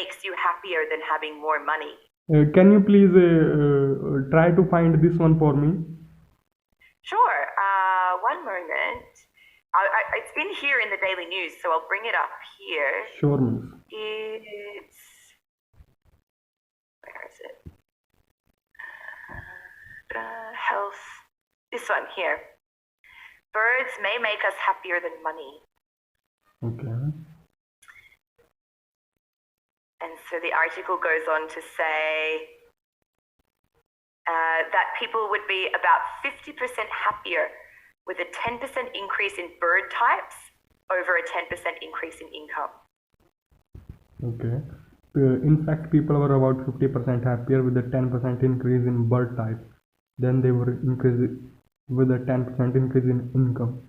makes you happier than having more money? Can you please try to find this one for me? Sure. One moment. It's in here in the Daily News, so I'll bring it up here. Sure, miss. It's where is it? Health. This one here. Birds may make us happier than money. Okay. And so the article goes on to say that people would be about 50% happier with a 10% increase in bird types over a 10% increase in income. Okay. In fact, people were about 50% happier with a 10% increase in bird type. Then they were increased with a 10% increase in income.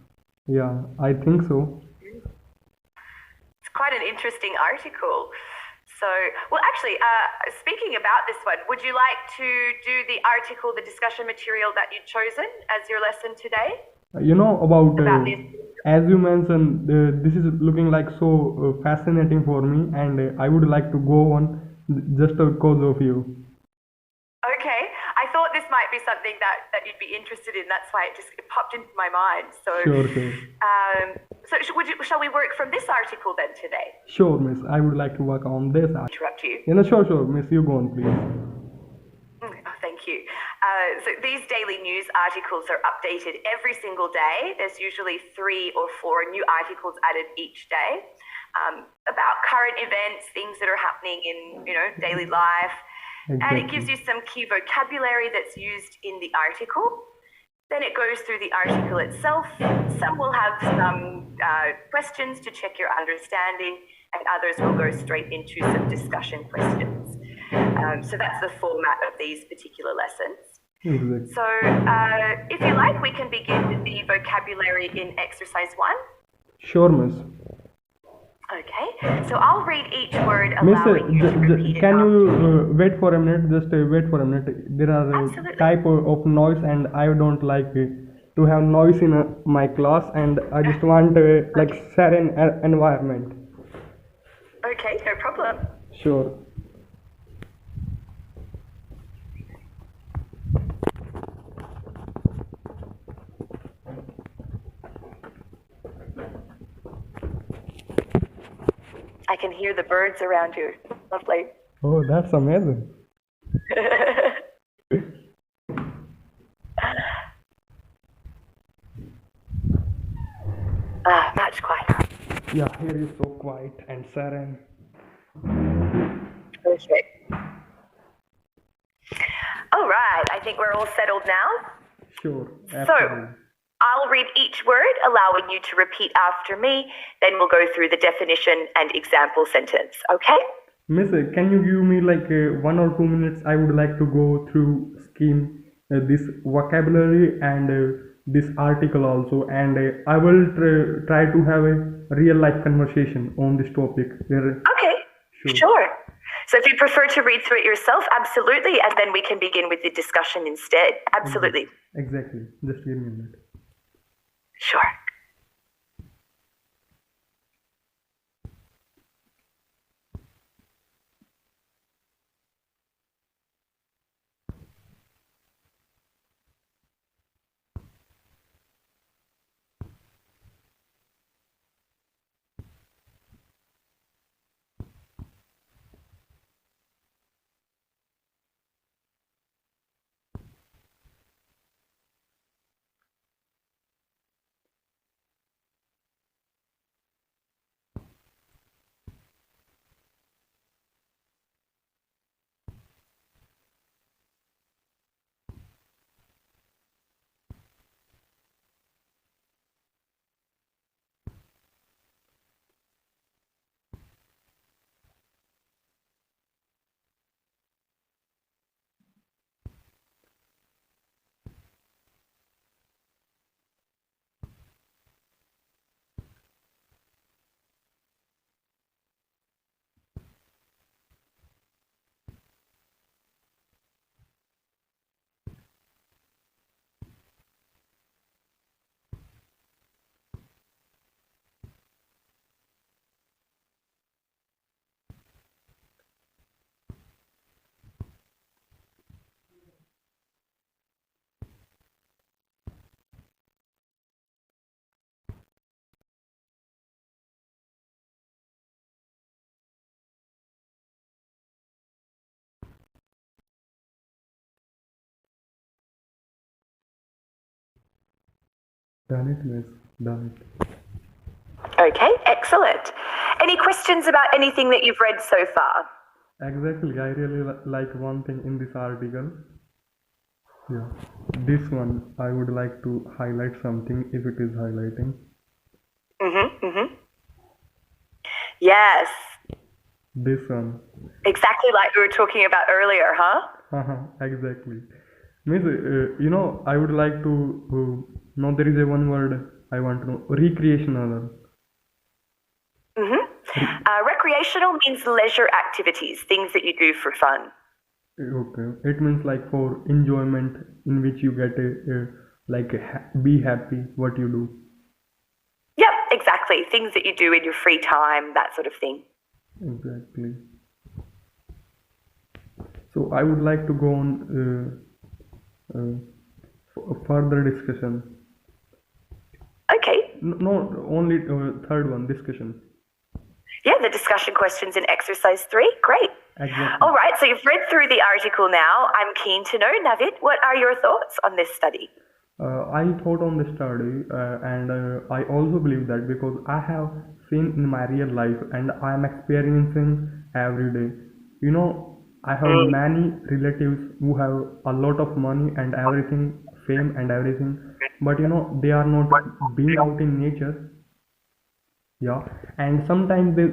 Yeah, I think so. It's quite an interesting article. So, well, actually, speaking about this one, would you like to do the article, the discussion material that you'd chosen as your lesson today? About this. as you mentioned, this is looking like so fascinating for me, and I would like to go on just because of you. Okay, I thought this might be something that you'd be interested in. That's why it popped into my mind. So, Sure. shall we work from this article then today? Sure, miss. I would like to work on this. Interrupt you. Sure, miss. You go on, please. Oh, thank you. So these daily news articles are updated every single day. There's usually 3 or 4 new articles added each day about current events, things that are happening in daily life. Exactly. And it gives you some key vocabulary that's used in the article. Then it goes through the article itself. Some will have some questions to check your understanding, and others will go straight into some discussion questions. So that's the format of these particular lessons. Exactly. So if you like, we can begin with the vocabulary in exercise 1. Sure, miss. Okay, so I'll read each word, allowing you to repeat it. Can you wait for a minute? Just wait for a minute. There are Absolutely. type of noise, and I don't like to have noise in my class, and I just want like serene environment. Okay, no problem. Sure. I can hear the birds around you. Lovely. Oh, that's amazing. Much quieter. Yeah, here is so quiet and serene. Perfect. All right, I think we're all settled now. Sure. So, I'll read each word, allowing you to repeat after me. Then we'll go through the definition and example sentence, okay? Miss, can you give me like 1 or 2 minutes? I would like to go through scheme this vocabulary and this article also, and I will try to have a real life conversation on this topic. Okay, sure. So if you prefer to read through it yourself, absolutely, and then we can begin with the discussion instead. Absolutely. Exactly. Just give me a minute. Sure. Done it, miss. Done it. Okay, excellent. Any questions about anything that you've read so far? Exactly. I really like one thing in this article. Yeah. This one, I would like to highlight something if it is highlighting. Yes, This one. exactly like we were talking about earlier, huh? Exactly. Miss, I would like to know there is a one word I want to know. Recreational. Recreational means leisure activities, things that you do for fun. Okay. It means like for enjoyment in which you get be happy what you do. Yep, exactly. Things that you do in your free time, that sort of thing. Exactly. So I would like to go on further discussion. Okay. No, only third one discussion. Yeah, the discussion questions in exercise 3. Great. Exactly. All right, so you've read through the article now. I'm keen to know, Navid, what are your thoughts on this study? I thought on the study, and I also believe that because I have seen in my real life and I am experiencing every day. I have many relatives who have a lot of money and everything, fame and everything, but they are not being out in nature. Yeah, and sometimes they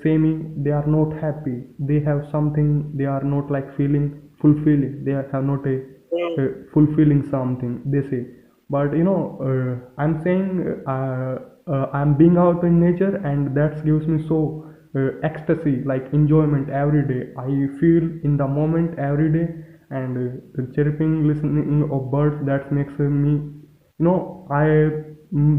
say me they are not happy. They have something they are not like feeling fulfilling. They have not fulfilling something. They say, but I'm saying I'm being out in nature, and that gives me so ecstasy, like enjoyment every day. I feel in the moment every day, and chirping, listening of birds that makes me I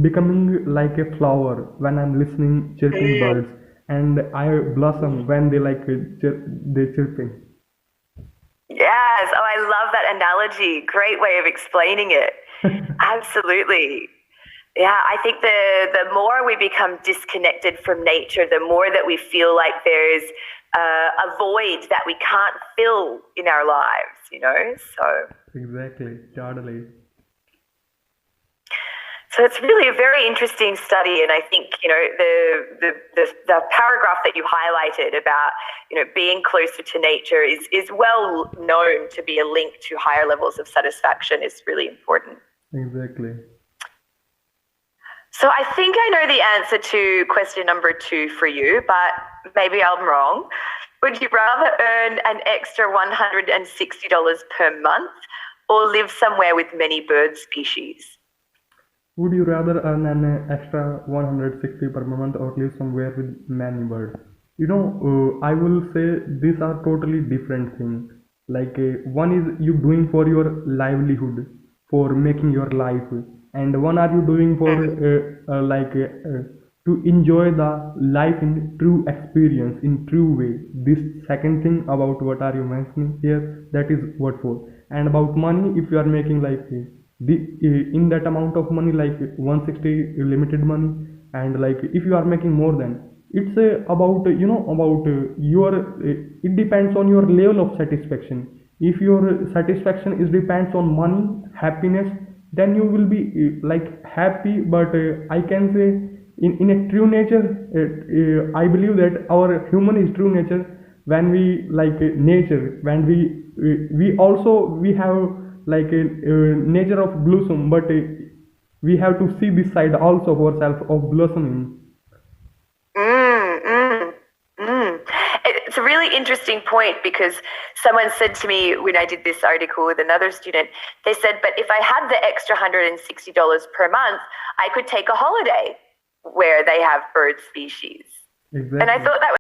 becoming like a flower when I'm listening chirping birds, and I blossom when they they chirping. Yes. Oh, I love that analogy. Great way of explaining it. Absolutely. Yeah, I think the more we become disconnected from nature, the more that we feel like there's a void that we can't fill in our lives, So Exactly, totally. So it's really a very interesting study, and I think the paragraph that you highlighted about being closer to nature is well known to be a link to higher levels of satisfaction is really important. Exactly. So I think I know the answer to question number 2 for you, but maybe I'm wrong. Would you rather earn an extra $160 per month or live somewhere with many bird species? Would you rather earn an extra 160 per month or live somewhere with many birds? I will say these are totally different things. Like one is you doing for your livelihood, for making your life, and one are you doing for to enjoy the life in true experience, in true way. This second thing about what are you mentioning here, that is what for. And about money, if you are making like the in that amount of money like 160 limited money, and like if you are making more than, it's about about your it depends on your level of satisfaction. If your satisfaction is depends on money, happiness, then you will be happy. But I can say in a true nature, I believe that our human is true nature. When we nature, when we also we have like a nature of blossom, but we have to see this side also of ourselves of blossoming. It's a really interesting point because someone said to me when I did this article with another student, they said, but if I had the extra $160 per month, I could take a holiday where they have bird species. Exactly. And I thought that